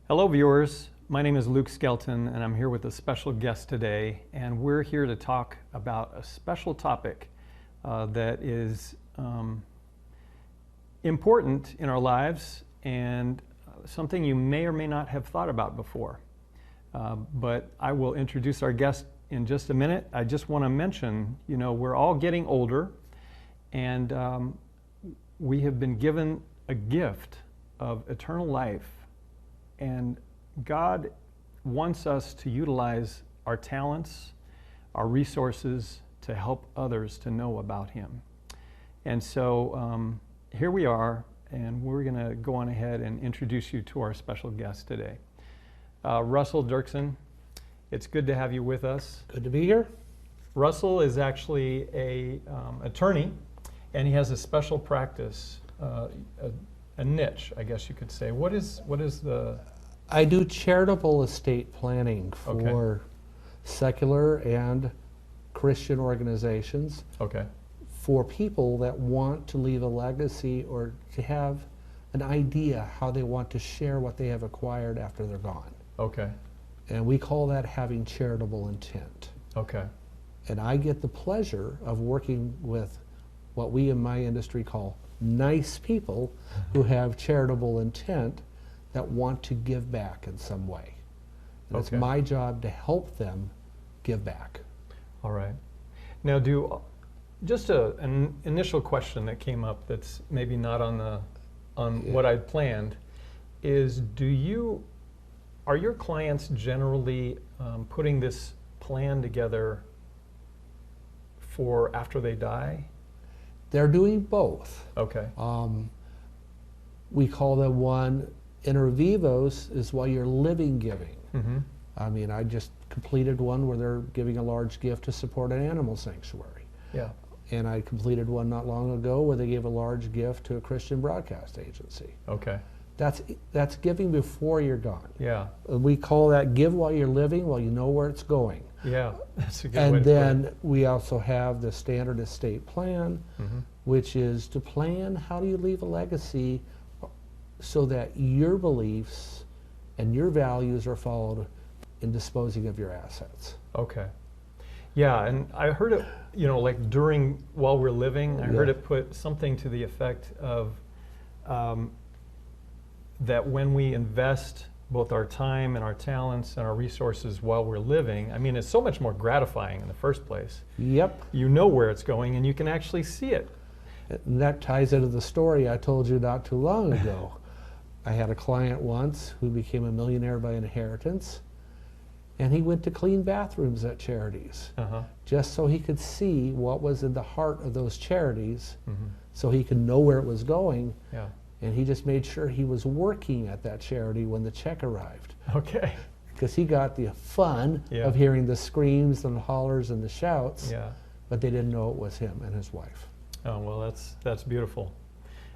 Hello viewers, my name is Luke Skelton and I'm here with a special guest today, and we're here to talk about a special topic that is important in our lives and something you may or may not have thought about before. But I will introduce our guest in just a minute. I just want to mention, we're all getting older, and we have been given a gift of eternal life. And God wants us to utilize our talents, our resources to help others to know about Him. And so here we are, and we're going to go on ahead and introduce you to our special guest today. Russel Duerksen, it's good to have you with us. Good to be here. Russel is actually a attorney, and he has a special practice, a niche, I guess you could say. What is the... I do charitable estate planning for secular and Christian organizations. Okay. For people that want to leave a legacy or to have an idea how they want to share what they have acquired after they're gone. Okay. And we call that having charitable intent. Okay. And I get the pleasure of working with what we in my industry call nice people who have charitable intent that want to give back in some way. And it's my job to help them give back. All right. Now, just an initial question that came up that's maybe not on what I'd planned is, are your clients generally putting this plan together for after they die? They're doing both. Okay. We call them one inter vivos is while you're living giving. Mm-hmm. I mean, I just completed one where they're giving a large gift to support an animal sanctuary. Yeah. And I completed one not long ago where they gave a large gift to a Christian broadcast agency. Okay. That's giving before you're gone. Yeah. We call that give while you're living, while you know where it's going. Yeah, that's a good way And to put it. then we also have the standard estate plan, which is to plan how do you leave a legacy so that your beliefs and your values are followed in disposing of your assets. Okay. Yeah, and I heard it, like while we're living, I heard it put something to the effect of that when we invest both our time and our talents and our resources while we're living, I mean, it's so much more gratifying in the first place. Yep. You know where it's going and you can actually see it. And that ties into the story I told you not too long ago. I had a client once who became a millionaire by inheritance, and he went to clean bathrooms at charities just so he could see what was in the heart of those charities, so he could know where it was going. Yeah. And he just made sure he was working at that charity when the check arrived. Okay. Because he got the fun of hearing the screams and the hollers and the shouts, but they didn't know it was him and his wife. Oh, well, that's beautiful.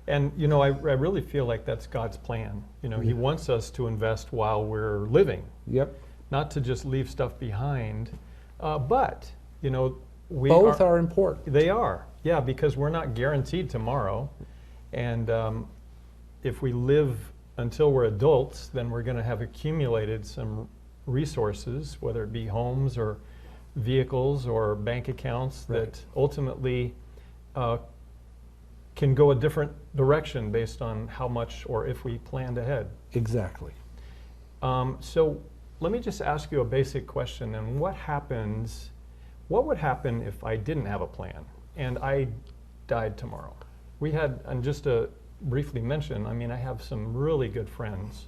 And, I really feel like that's God's plan. He wants us to invest while we're living. Yep. Not to just leave stuff behind, but, both are important. They are, yeah, because we're not guaranteed tomorrow. And if we live until we're adults, then we're going to have accumulated some resources, whether it be homes or vehicles or bank accounts that ultimately can go a different direction based on how much or if we planned ahead. Exactly. So let me just ask you a basic question. And what would happen if I didn't have a plan and I died tomorrow? We had, and just to briefly mention, I mean, I have some really good friends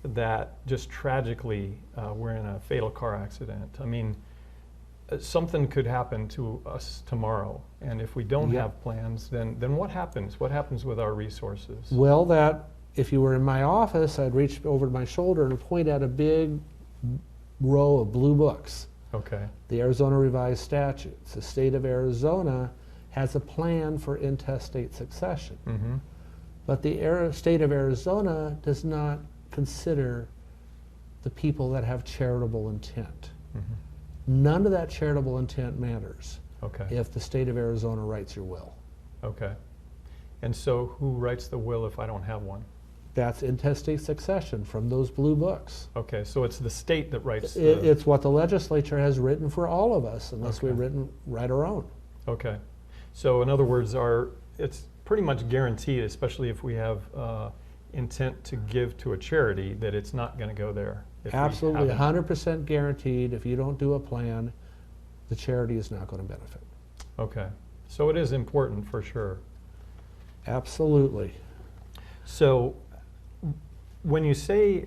that just tragically were in a fatal car accident. I mean, something could happen to us tomorrow, and if we don't have plans, then what happens? What happens with our resources? Well, if you were in my office, I'd reach over my shoulder and point at a big row of blue books. Okay. The Arizona Revised Statutes. The state of Arizona has a plan for intestate succession. But the state of Arizona does not consider the people that have charitable intent. None of that charitable intent matters if the state of Arizona writes your will. Okay. And so who writes the will if I don't have one? That's intestate succession from those blue books. Okay, so it's the state that writes It's what the legislature has written for all of us, unless we write our own. Okay. So in other words, it's pretty much guaranteed, especially if we have intent to give to a charity, that it's not going to go there. Absolutely, 100% guaranteed. If you don't do a plan, the charity is not going to benefit. Okay. So it is important for sure. Absolutely. So when you say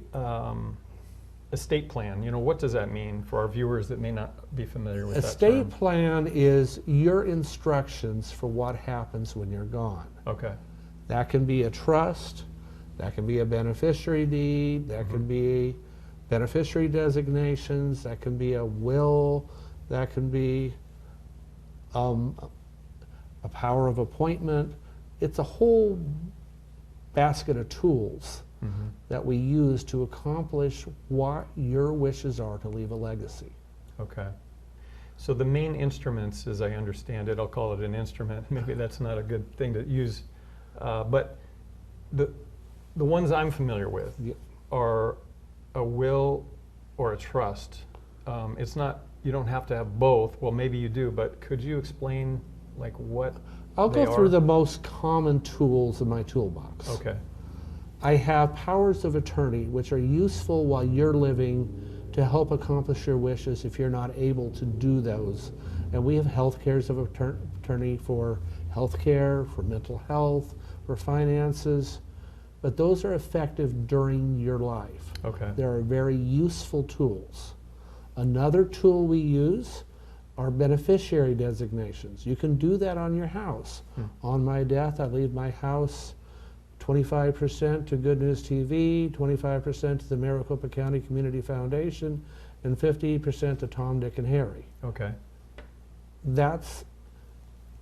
estate plan, what does that mean for our viewers that may not be familiar with that term? Estate plan is your instructions for what happens when you're gone. Okay. That can be a trust, that can be a beneficiary deed, that can be beneficiary designations, that can be a will, that can be a power of appointment. It's a whole basket of tools that we use to accomplish what your wishes are to leave a legacy. Okay. So the main instruments, as I understand it, I'll call it an instrument, maybe that's not a good thing to use, but the ones I'm familiar with are a will or a trust. It's not, you don't have to have both. Well, maybe you do, but could you explain like what I'll they go through are? the most common tools in my toolbox. Okay. I have powers of attorney, which are useful while you're living to help accomplish your wishes if you're not able to do those. And we have health cares of attorney for health care, for mental health, for finances, but those are effective during your life. Okay. They are very useful tools. Another tool we use are beneficiary designations. You can do that on your house. On my death, I leave my house 25% to Good News TV, 25% to the Maricopa County Community Foundation, and 50% to Tom, Dick, and Harry. Okay.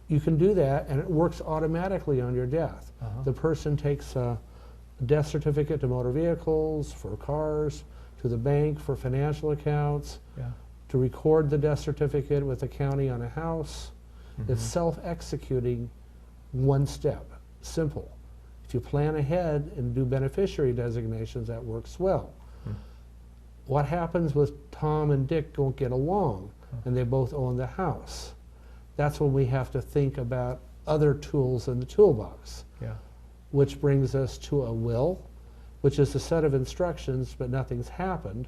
You can do that, and it works automatically on your death. The person takes a death certificate to motor vehicles, for cars, to the bank for financial accounts, to record the death certificate with the county on a house. It's self-executing one step, simple. If you plan ahead and do beneficiary designations, that works well. What happens with Tom and Dick don't get along, and they both own the house? That's when we have to think about other tools in the toolbox, which brings us to a will, which is a set of instructions, but nothing's happened.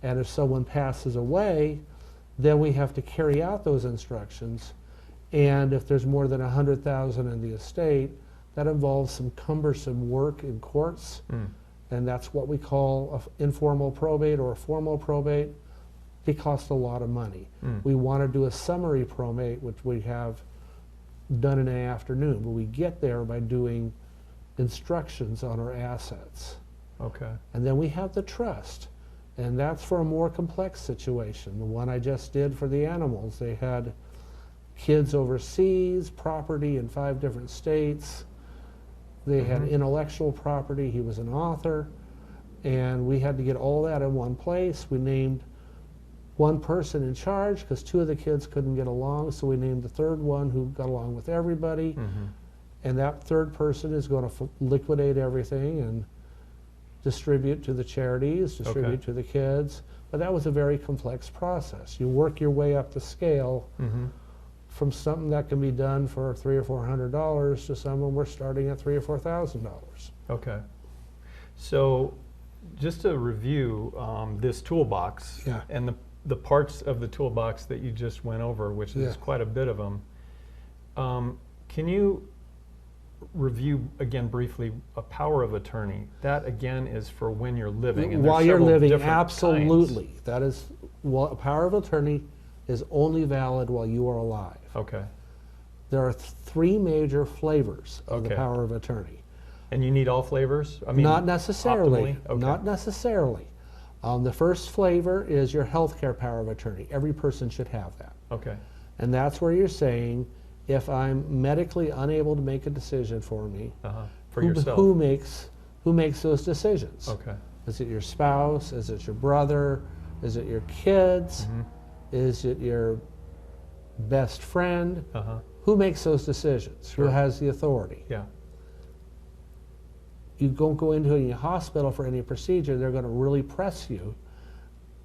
And if someone passes away, then we have to carry out those instructions. And if there's more than $100,000 in the estate, that involves some cumbersome work in courts, and that's what we call an informal probate or a formal probate. They cost a lot of money. We want to do a summary probate, which we have done in an afternoon, but we get there by doing instructions on our assets. Okay. And then we have the trust, and that's for a more complex situation. The one I just did for the animals, they had kids overseas, property in 5 different states. They had intellectual property. He was an author, and we had to get all that in one place. We named one person in charge because 2 of the kids couldn't get along, so we named the 3rd one who got along with everybody. And that 3rd person is going to liquidate everything and distribute to the charities, distribute to the kids. But that was a very complex process. You work your way up the scale from something that can be done for $300 or $400 to someone we're starting at $3,000 or $4,000. Okay. So just to review this toolbox and the parts of the toolbox that you just went over, which is quite a bit of them, can you review again briefly a power of attorney? That again is for when you're living. And while you're living, absolutely. Kinds. That is, well, a power of attorney is only valid while you are alive. Okay. There are 3 major flavors of the power of attorney. And you need all flavors? I mean, not necessarily. Okay. Not necessarily. The first flavor is your healthcare power of attorney. Every person should have that. Okay. And that's where you're saying, if I'm medically unable to make a decision for me, for yourself, who makes those decisions? Okay. Is it your spouse? Is it your brother? Is it your kids? Is it your best friend? Who makes those decisions? Sure. Who has the authority? you don't go into any hospital for any procedure, they're going to really press you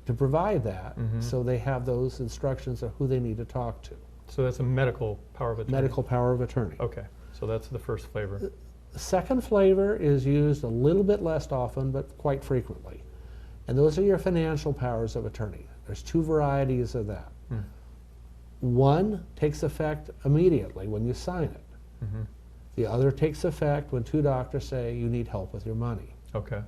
to provide that. So they have those instructions of who they need to talk to. So that's a medical power of attorney. Medical power of attorney. Okay, so that's the first flavor. The second flavor is used a little bit less often, but quite frequently. And those are your financial powers of attorney. There's two varieties of that. One takes effect immediately when you sign it. The other takes effect when two doctors say you need help with your money. Okay.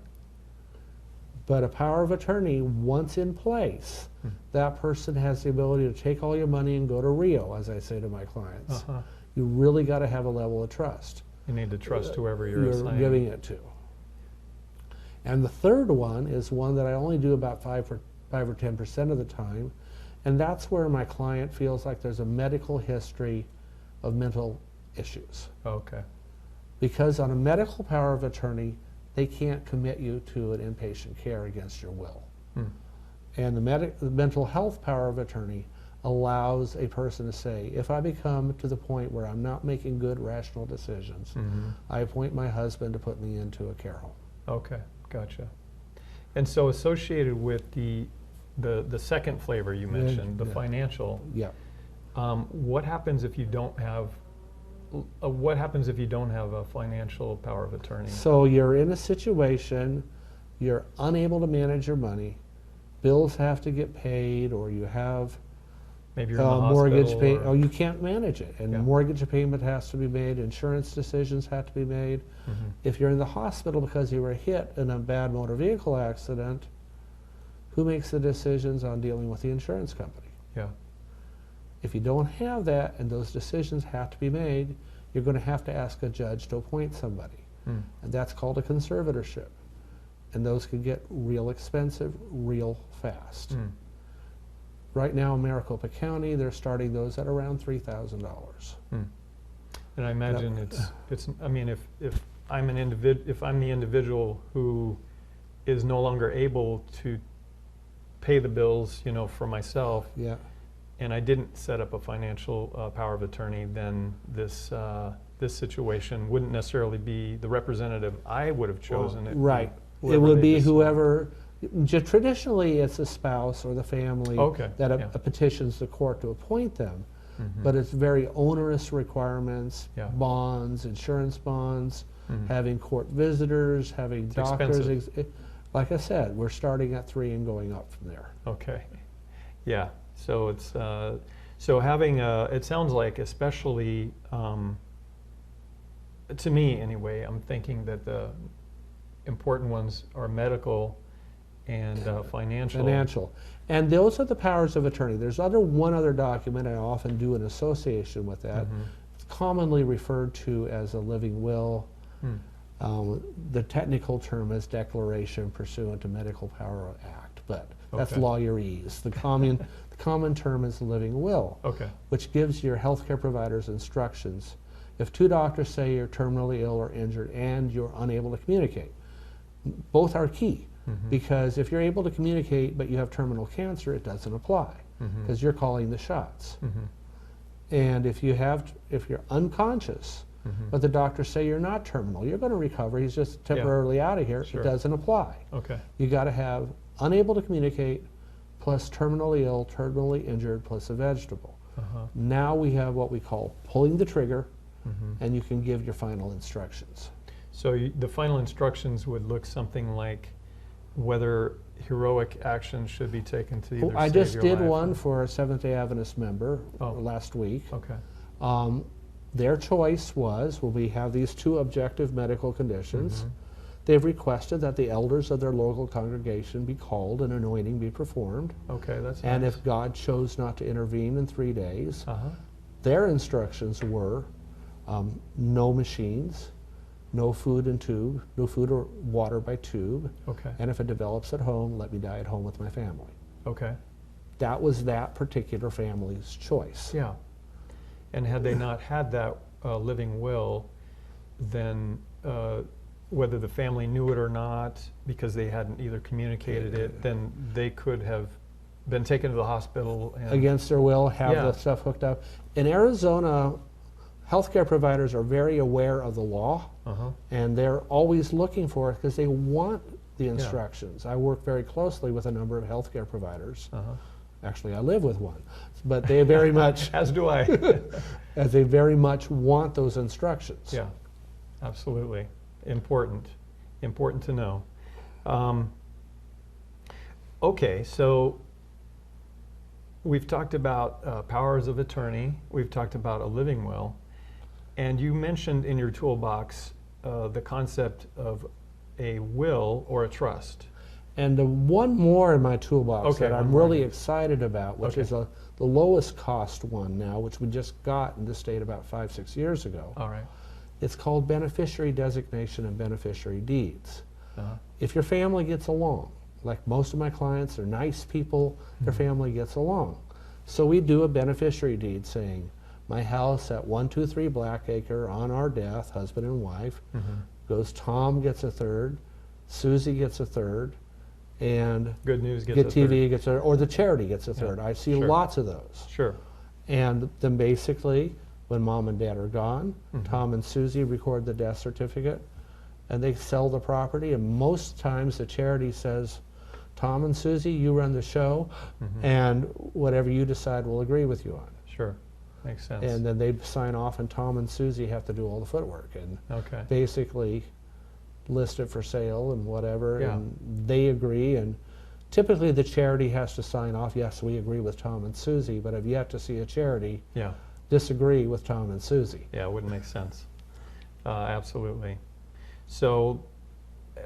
But a power of attorney, once in place, that person has the ability to take all your money and go to Rio, as I say to my clients. You really got to have a level of trust. You need to trust whoever you're assigning. Giving it to. And the third one is one that I only do about 5 or 10% of the time, and that's where my client feels like there's a medical history of mental issues. Okay. Because on a medical power of attorney, they can't commit you to an inpatient care against your will. And the mental health power of attorney allows a person to say, if I become to the point where I'm not making good rational decisions, I appoint my husband to put me into a care home. Okay, gotcha. And so associated with the second flavor you mentioned, the financial, what happens if you don't have a financial power of attorney? So you're in a situation, you're unable to manage your money, bills have to get paid, or you have maybe you're in the mortgage payment, or you can't manage it, and mortgage payment has to be made, insurance decisions have to be made. If you're in the hospital because you were hit in a bad motor vehicle accident, who makes the decisions on dealing with the insurance company? Yeah. If you don't have that and those decisions have to be made, you're going to have to ask a judge to appoint somebody. And that's called a conservatorship. And those can get real expensive real fast. Right now in Maricopa County, they're starting those at around $3,000. And I imagine it's I mean, if I'm the individual who is no longer able to pay the bills, for myself, and I didn't set up a financial power of attorney, then this situation wouldn't necessarily be the representative I would have chosen. Right. It would be whoever. Traditionally, it's the spouse or the family that petitions the court to appoint them. But it's very onerous requirements, bonds, insurance bonds, having court visitors, having doctors. Like I said, we're starting at 3 and going up from there. Okay. Yeah. So it's so having it sounds like, especially to me anyway, I'm thinking that the important ones are medical and financial. And those are the powers of attorney. There's one other document, I often do in association with that. It's commonly referred to as a living will. The technical term is declaration pursuant to Medical Power Act, but that's lawyerese. The common term is living will, which gives your healthcare providers instructions. If two doctors say you're terminally ill or injured and you're unable to communicate, both are key. Because if you're able to communicate but you have terminal cancer, it doesn't apply because you're calling the shots. And if you're unconscious, but the doctors say you're not terminal, you're going to recover, he's just temporarily out of here, it doesn't apply. You got to have unable to communicate plus terminally ill, terminally injured plus a vegetable. Now we have what we call pulling the trigger, and you can give your final instructions. So the final instructions would look something like whether heroic action should be taken to either save your life. I just did one for a Seventh-day Adventist member last week. Their choice was, well, we have these two objective medical conditions. They've requested that the elders of their local congregation be called and anointing be performed. That's and nice. If God chose not to intervene in 3 days, their instructions were no machines, no food in tube, no food or water by tube. And if it develops at home, let me die at home with my family. That was that particular family's choice. And had they not had that living will, then whether the family knew it or not, because they hadn't either communicated it, then they could have been taken to the hospital. And against their will, have the stuff hooked up. In Arizona, healthcare providers are very aware of the law, and they're always looking for it because they want the instructions. I work very closely with a number of healthcare providers. Actually, I live with one, but they very much, as do I. as they very much want those instructions. Yeah, absolutely. Important to know. Okay, so we've talked about powers of attorney, we've talked about a living will, and you mentioned in your toolbox the concept of a will or a trust. And one more in my toolbox that I'm more. really excited about, which is the lowest cost one now, which we just got in the state about 5-6 years ago. All right. It's called beneficiary designation and beneficiary deeds. If your family gets along, like most of my clients are nice people, their family gets along. So we do a beneficiary deed saying, my house at 123 Blackacre on our death, husband and wife, goes Tom gets a third, Susie gets a third, and Good News gets a GNTV third. gets a third, or the charity gets a third. I see lots of those. Sure. And then basically, when mom and dad are gone, Tom and Susie record the death certificate, and they sell the property, and most times the charity says, Tom and Susie, you run the show, and whatever you decide we'll agree with you on. Sure. Makes sense. And then they sign off, and Tom and Susie have to do all the footwork and basically list it for sale and whatever, and they agree. And typically the charity has to sign off, yes, we agree with Tom and Susie, but I've yet to see a charity disagree with Tom and Susie. Yeah, it wouldn't make sense. Absolutely. So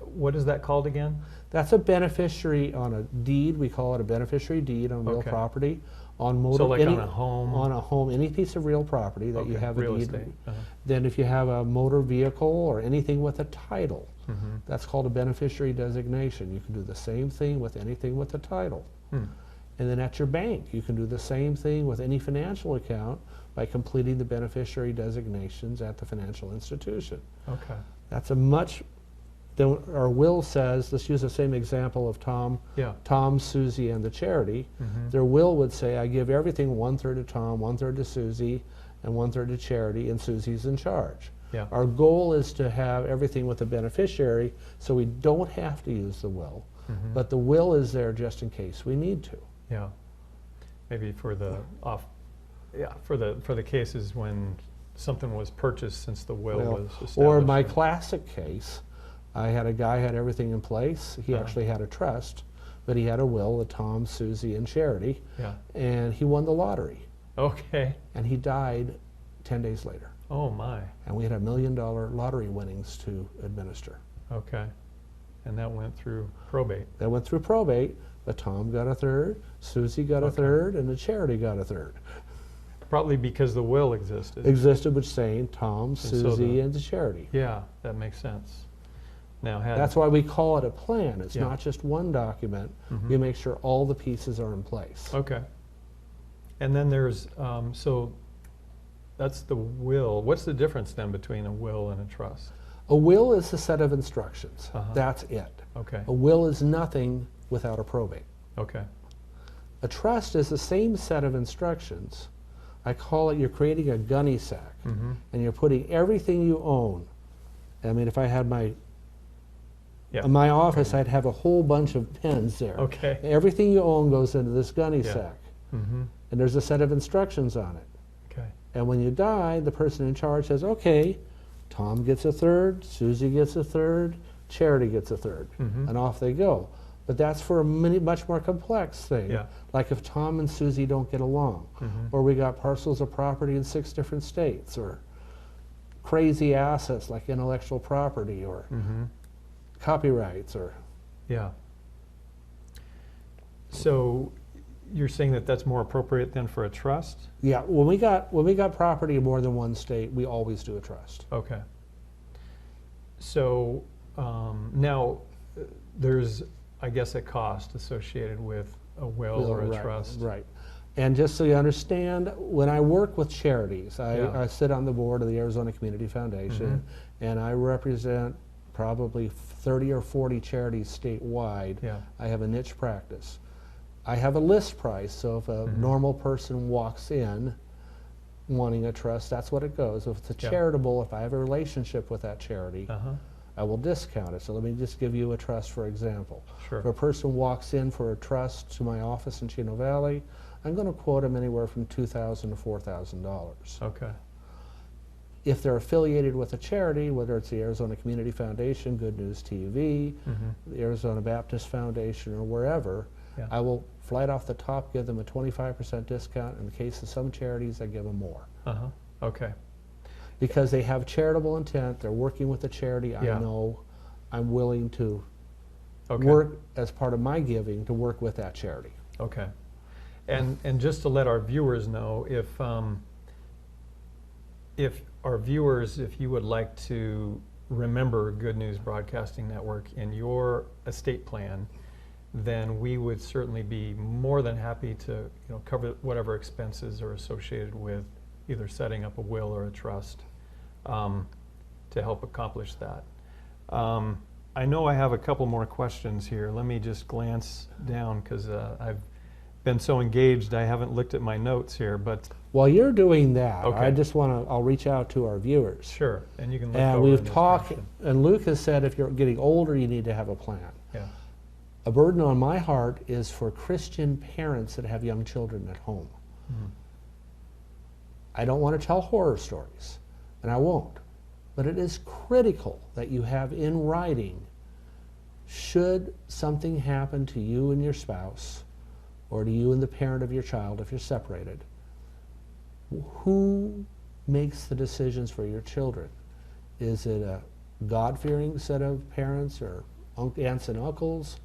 what is that called again? That's a beneficiary on a deed. We call it a beneficiary deed on real property. On motor, so like on a home? On a home, any piece of real property that you have a real deed. estate. Then if you have a motor vehicle or anything with a title, that's called a beneficiary designation. You can do the same thing with anything with a title. And then at your bank, you can do the same thing with any financial account by completing the beneficiary designations at the financial institution. Okay. That's a much, then our will says, let's use the same example of Tom, Susie, and the charity. Their will would say, I give everything 1/3 to Tom, 1/3 to Susie, and 1/3 to charity, and Susie's in charge. Our goal is to have everything with the beneficiary so we don't have to use the will, but the will is there just in case we need to. Yeah. Maybe for the for the cases when something was purchased since the will was established. Or my classic case, I had a guy had everything in place. He actually had a trust, but he had a will of Tom, Susie, and charity, and he won the lottery. Okay. And he died 10 days later. Oh my. And we had $1 million lottery winnings to administer. Okay. And that went through probate. That went through probate, but Tom got a third, Susie got a third, and the charity got a third. Probably because the will existed. Existed, which saying Tom, Susie, and the charity. Yeah, that makes sense. Now, that's why we call it a plan. It's not just one document. We make sure all the pieces are in place. Okay. And then there's, so that's the will. What's the difference then between a will and a trust? A will is a set of instructions. That's it. Okay. A will is nothing without a probate. Okay. A trust is the same set of instructions. I call it, you're creating a gunny sack, and you're putting everything you own. I mean, if I had in my office, I'd have a whole bunch of pens there. Okay. Everything you own goes into this gunny sack, and there's a set of instructions on it. Okay. And when you die, the person in charge says, okay, Tom gets a third, Susie gets a third, charity gets a third, and off they go. But that's for a much more complex thing, like if Tom and Susie don't get along, or we got parcels of property in 6 different states, or crazy assets like intellectual property, or copyrights, or... Yeah. So you're saying that that's more appropriate than for a trust? Yeah, when we got property in more than one state, we always do a trust. Okay. So now there's, I guess, a cost associated with a will or a trust. Right. And just so you understand, when I work with charities, I sit on the board of the Arizona Community Foundation, and I represent probably 30 or 40 charities statewide. I have a niche practice. I have a list price, so if a normal person walks in, wanting a trust, that's what it goes. If it's a Yeah. charitable, if I have a relationship with that charity, Uh-huh. I will discount it. So let me just give you a trust, for example. Sure. If a person walks in for a trust to my office in Chino Valley, I'm going to quote them anywhere from $2,000 to $4,000. Okay. If they're affiliated with a charity, whether it's the Arizona Community Foundation, Good News TV, the Arizona Baptist Foundation, or wherever, Yeah. I will flat off the top give them a 25% discount. In the case of some charities, I give them more. Uh-huh. Okay. Because they have charitable intent, they're working with the charity, Yeah. I know I'm willing to Okay. work as part of my giving to work with that charity. Okay. And just to let our viewers know, if our viewers, if you would like to remember Good News Broadcasting Network in your estate plan, then we would certainly be more than happy to cover whatever expenses are associated with either setting up a will or a trust to help accomplish that. I know I have a couple more questions here. Let me just glance down because I've been so engaged I haven't looked at my notes here, but While you're doing that, Okay. I just want to, I'll reach out to our viewers. sure, and you can look And over in we've this talked, section. and Luke has said if you're getting older, you need to have a plan. Yeah. A burden on my heart is for Christian parents that have young children at home. Mhm. I don't want to tell horror stories, and I won't. But it is critical that you have in writing, should something happen to you and your spouse, or to you and the parent of your child if you're separated, who makes the decisions for your children? Is it a God-fearing set of parents or aunts and uncles?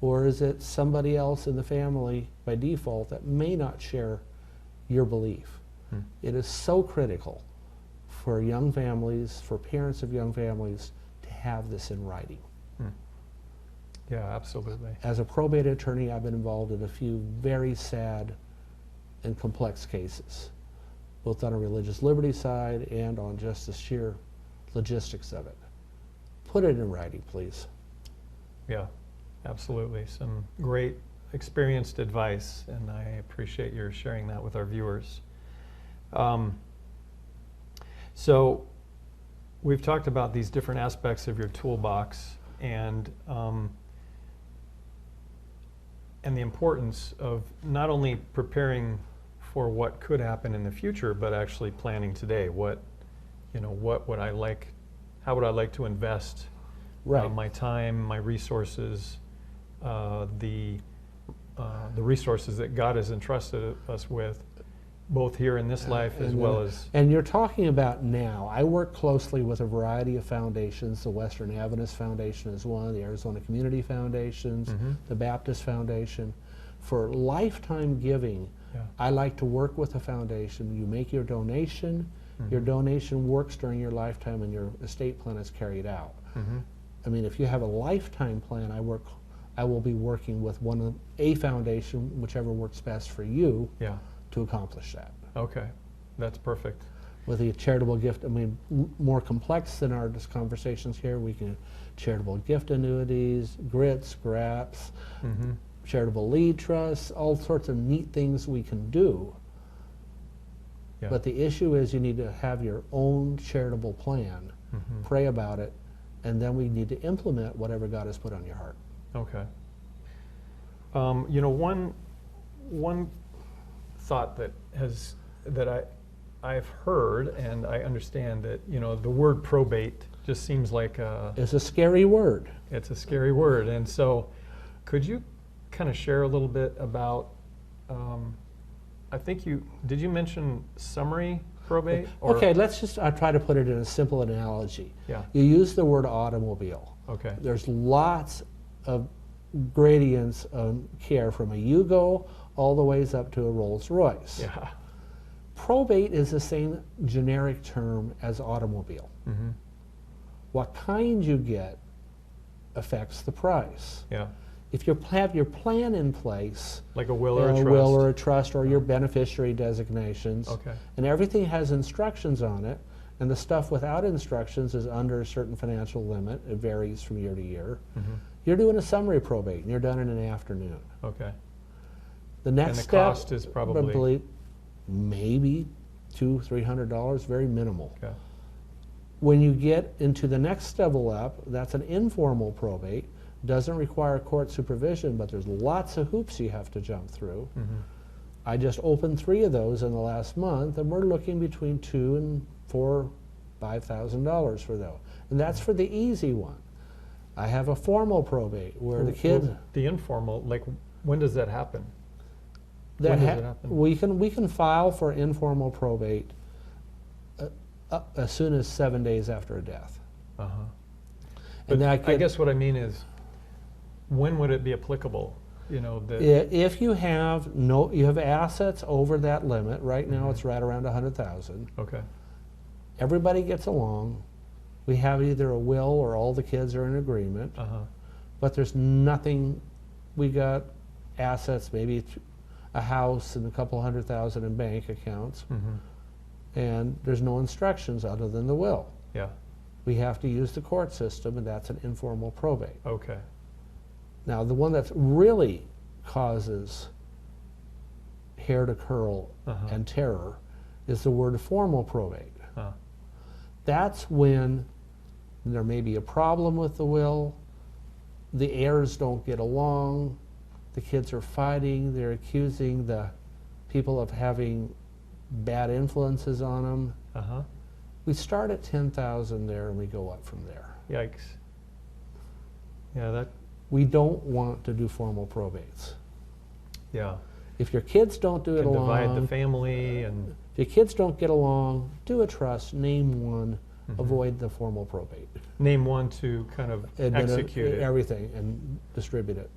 Or is it somebody else in the family by default that may not share your belief? It is so critical for young families, for parents of young families, to have this in writing. Yeah, absolutely. As a probate attorney, I've been involved in a few very sad and complex cases, both on a religious liberty side and on just the sheer logistics of it. Put it in writing, please. Yeah, absolutely. Some great experienced advice, and I appreciate your sharing that with our viewers. So we've talked about these different aspects of your toolbox and the importance of not only preparing for what could happen in the future, but actually planning today. What would I like? How would I like to invest my time, my resources, the resources that God has entrusted us with, both here in this life as well as... And you're talking about now. I work closely with a variety of foundations. The Western Adventist Foundation is one, the Arizona Community Foundations, the Baptist Foundation. For lifetime giving, I like to work with a foundation. You make your donation. Your donation works during your lifetime and your estate plan is carried out. I mean, if you have a lifetime plan, I will be working with a foundation, whichever works best for you, to accomplish that. Okay, that's perfect. With the charitable gift, I mean, more complex than our conversations here, we can charitable gift annuities, grits, graps, charitable lead trusts, all sorts of neat things we can do. But the issue is you need to have your own charitable plan, pray about it, and then we need to implement whatever God has put on your heart. Okay. One thought that I've heard, and I understand that the word probate just seems like It's a scary word. It's a scary word, and so could you kind of share a little bit about? I think did you mention summary probate? Or? Okay, I'll try to put it in a simple analogy. Yeah. You use the word automobile. Okay. There's lots of gradients of care from a Yugo all the ways up to a Rolls Royce. Yeah. Probate is the same generic term as automobile. What kind you get affects the price. Yeah. If you have your plan in place, Like a will or a trust. will or a trust or your beneficiary designations, Okay. and everything has instructions on it, and the stuff without instructions is under a certain financial limit, it varies from year to year, you're doing a summary probate, and you're done in an afternoon. Okay. The next And the step cost is probably maybe $200-300, very minimal. Okay. When you get into the next level up, that's an informal probate. Doesn't require court supervision, but there's lots of hoops you have to jump through. Mm-hmm. I just opened 3 of those in the last month, and we're looking between $2,000 and $5,000 for those. And that's for the easy one. I have a formal probate where the kid... Well, the informal, like, when does that happen? That when does it happen? we can file for informal probate as soon as 7 days after a death. Uh-huh. And But that I guess what I mean is, when would it be applicable? You know, that if you have you have assets over that limit. Right now, it's right around 100,000. okay. Everybody gets along. We have either a will or all the kids are in agreement. Uh-huh. But there's nothing. We got assets, maybe a house and a couple $100,000 in bank accounts, Mm-hmm. and there's no instructions other than the will. Yeah. We have to use the court system, and that's an informal probate. Okay. Now, the one that really causes hair to curl Uh-huh. and terror is the word formal probate. Huh. That's when there may be a problem with the will, the heirs don't get along, the kids are fighting, they're accusing the people of having bad influences on them. Uh-huh. We start at 10,000 there and we go up from there. Yikes. Yeah, that, We don't want to do formal probates. yeah. If your kids don't do it Can divide the along, family and, if your kids don't get along, do a trust, name one, Mhm. avoid the formal probate. name one to kind of execute it. Everything and distribute it.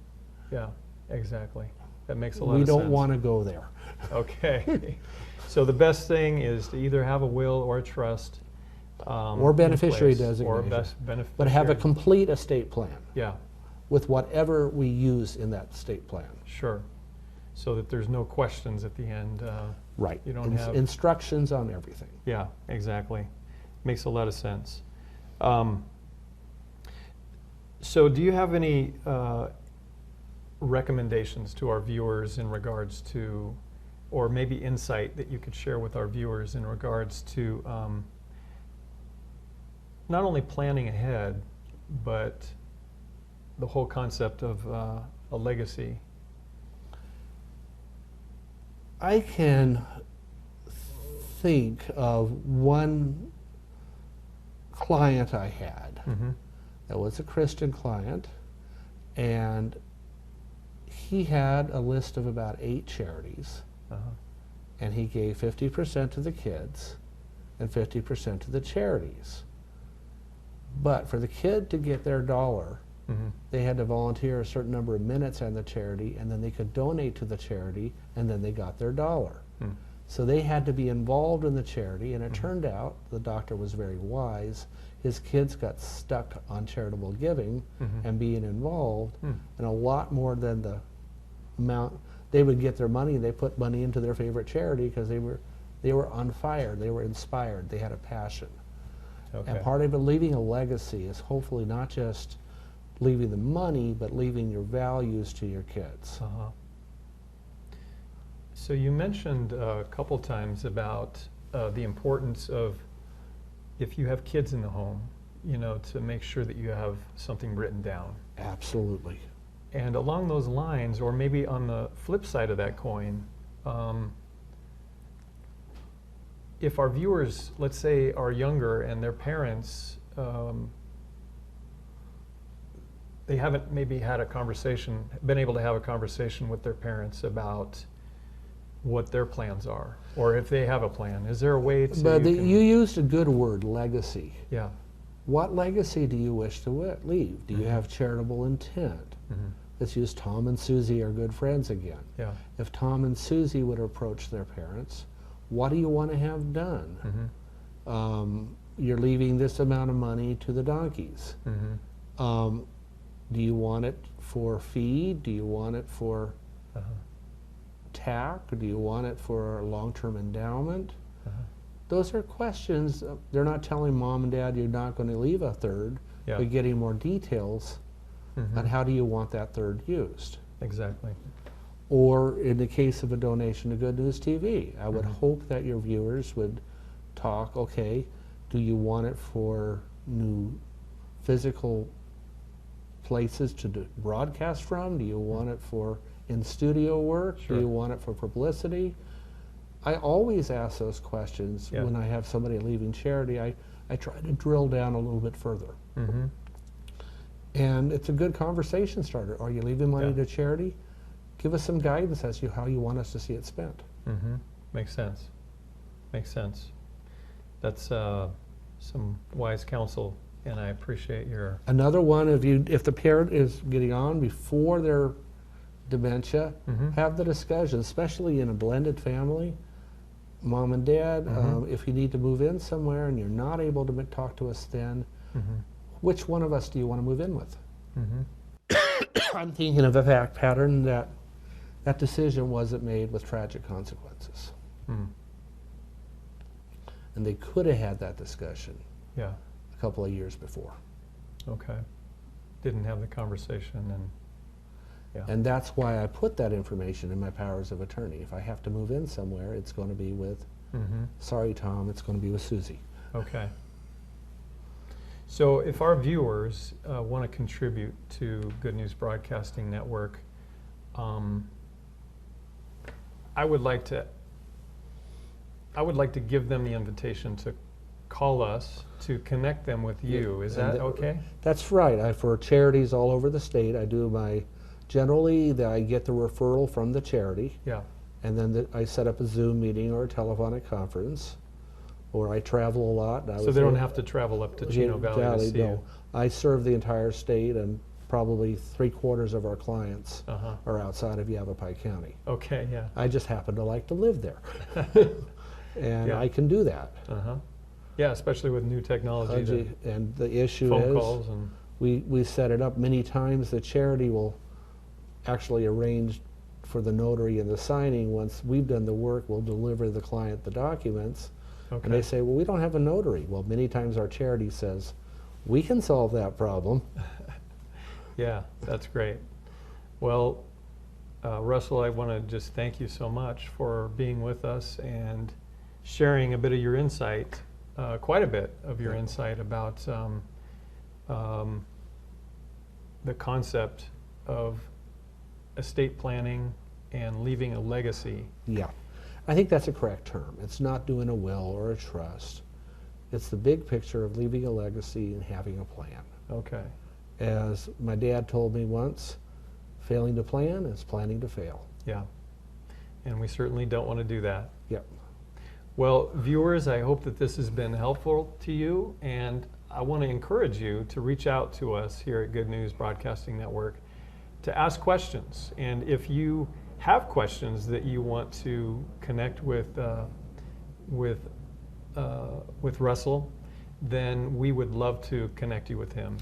Yeah, exactly. That makes a lot We of don't sense. want to go there. Okay. So the best thing is to either have a will or a trust. Or in beneficiary place, Or a designation. beneficiary. But have a complete estate plan Yeah, with whatever we use in that estate plan. sure. So that there's no questions at the end. Right. You don't have- Instructions on everything. Yeah, exactly. Makes a lot of sense. So do you have any recommendations to our viewers in regards to, or maybe insight that you could share with our viewers in regards to not only planning ahead, but the whole concept of a legacy? I can think of one client I had Mm-hmm. that was a Christian client, and he had a list of about 8 charities, Uh-huh. and he gave 50% to the kids and 50% to the charities. But for the kid to get their dollar, Mm-hmm. they had to volunteer a certain number of minutes on the charity, and then they could donate to the charity, and then they got their dollar. Mm. So they had to be involved in the charity, and it Mhm. turned out, the doctor was very wise, his kids got stuck on charitable giving Mhm. and being involved, Mm. and a lot more than the amount. They would get their money, and they put money into their favorite charity because they were on fire, they were inspired, they had a passion. Okay. And part of it, leaving a legacy, is hopefully not just leaving the money, but leaving your values to your kids. Uh-huh. So you mentioned a couple times about the importance of, if you have kids in the home, you know, to make sure that you have something written down. Absolutely. And along those lines, or maybe on the flip side of that coin, if our viewers, let's say, are younger and their parents, they haven't maybe had a conversation, been able to have a conversation with their parents about what their plans are, or if they have a plan. Is there a way to... But you used a good word, legacy. Yeah. What legacy do you wish to leave? Do you Mhm. have charitable intent? Mm-hmm. Let's use Tom and Susie are good friends again. Yeah. If Tom and Susie would approach their parents, what do you want to have done? Mm-hmm. You're leaving this amount of money to the donkeys. Mm-hmm. Do you want it for feed? Do you want it for Uh-huh. TAC? Or do you want it for long-term endowment? Uh-huh. Those are questions. They're not telling mom and dad you're not going to leave a third, Yeah. but getting more details Mhm. on how do you want that third used. Exactly. Or in the case of a donation to Good News TV, I would hope that your viewers would talk, okay, do you want it for new physical places to broadcast from? Do you want it for in-studio work? Sure. Do you want it for publicity? I always ask those questions when I have somebody leaving charity. I try to drill down a little bit further. And it's a good conversation starter. Are you leaving money to charity? Give us some guidance as to how you want us to see it spent. Makes sense. Makes sense. That's some wise counsel, and I appreciate your... Another one, if the parent is getting on before their dementia, have the discussion, especially in a blended family, mom and dad, if you need to move in somewhere and you're not able to talk to us then, which one of us do you want to move in with? I'm thinking of a fact pattern that decision wasn't made with tragic consequences. And they could have had that discussion a couple of years before. Okay. Didn't have the conversation, and and that's why I put that information in my powers of attorney. If I have to move in somewhere, it's going to be with, sorry Tom, it's going to be with Susie. Okay. So if our viewers want to contribute to Good News Broadcasting Network, I would like to give them the invitation to call us to connect them with you. Is that okay? That's right. For charities all over the state, I do generally I get the referral from the charity. And then I set up a Zoom meeting or a telephonic conference, or I travel a lot. So they don't have to travel up to Chino Valley to see you? I serve the entire state, and probably 3/4 of our clients are outside of Yavapai County. Okay, I just happen to like to live there. And I can do that. Yeah, especially with new technology. And the issue phone is, calls and we set it up many times. The charity will actually arrange for the notary and the signing. Once we've done the work, we'll deliver the client the documents. And they say, well, we don't have a notary. Well, many times our charity says, we can solve that problem. Yeah, that's great. Well, Russell, I want to just thank you so much for being with us and sharing a bit of your insight, quite a bit of your insight about the concept of estate planning and leaving a legacy. Yeah, I think that's a correct term. It's not doing a will or a trust. It's the big picture of leaving a legacy and having a plan. Okay. As my dad told me once, failing to plan is planning to fail. Yeah, and we certainly don't want to do that. Yep. Well, viewers, I hope that this has been helpful to you, and I want to encourage you to reach out to us here at Good News Broadcasting Network to ask questions. And if you have questions that you want to connect with Russell, then we would love to connect you with him.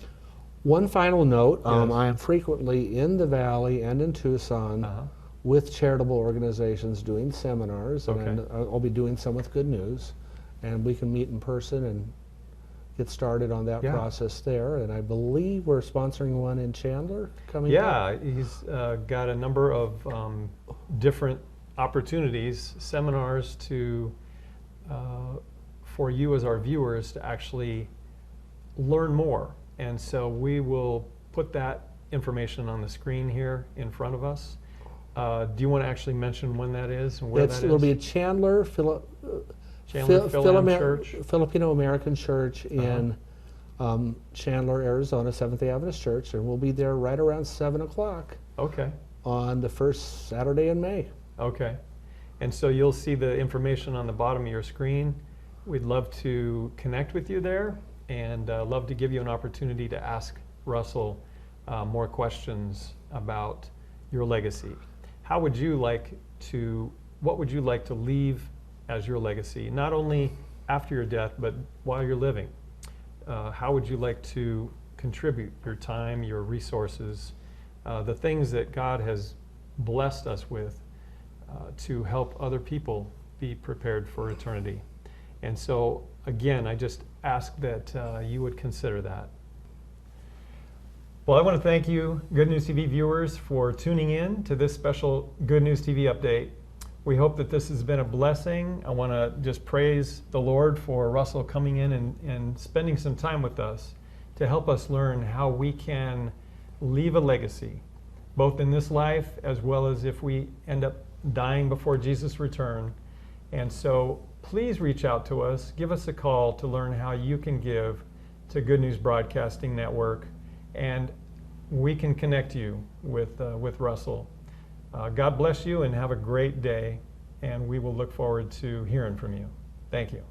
One final note, Yes. I am frequently in the Valley and in Tucson with charitable organizations doing seminars, and I'll be doing some with Good News, and we can meet in person and get started on that process there. And I believe we're sponsoring one in Chandler coming up. Yeah, he's got a number of different opportunities, seminars for you as our viewers to actually learn more. And so we will put that information on the screen here in front of us. Do you want to actually mention when that is and where that is? It'll be at Chandler, Fil-Am Church. Filipino American Church in Chandler, Arizona, Seventh-day Adventist Church, and we'll be there right around 7 o'clock. Okay. On the first Saturday in May. Okay. And so you'll see the information on the bottom of your screen. We'd love to connect with you there, and love to give you an opportunity to ask Russell more questions about your legacy. What would you like to leave as your legacy, not only after your death, but while you're living? How would you like to contribute your time, your resources, the things that God has blessed us with to help other people be prepared for eternity? And so, again, I just ask that you would consider that. Well, I want to thank you, Good News TV viewers, for tuning in to this special Good News TV update. We hope that this has been a blessing. I want to just praise the Lord for Russell coming in and spending some time with us to help us learn how we can leave a legacy, both in this life as well as if we end up dying before Jesus' return. And so please reach out to us, give us a call to learn how you can give to Good News Broadcasting Network, and we can connect you with Russell. God bless you and have a great day, and we will look forward to hearing from you. Thank you.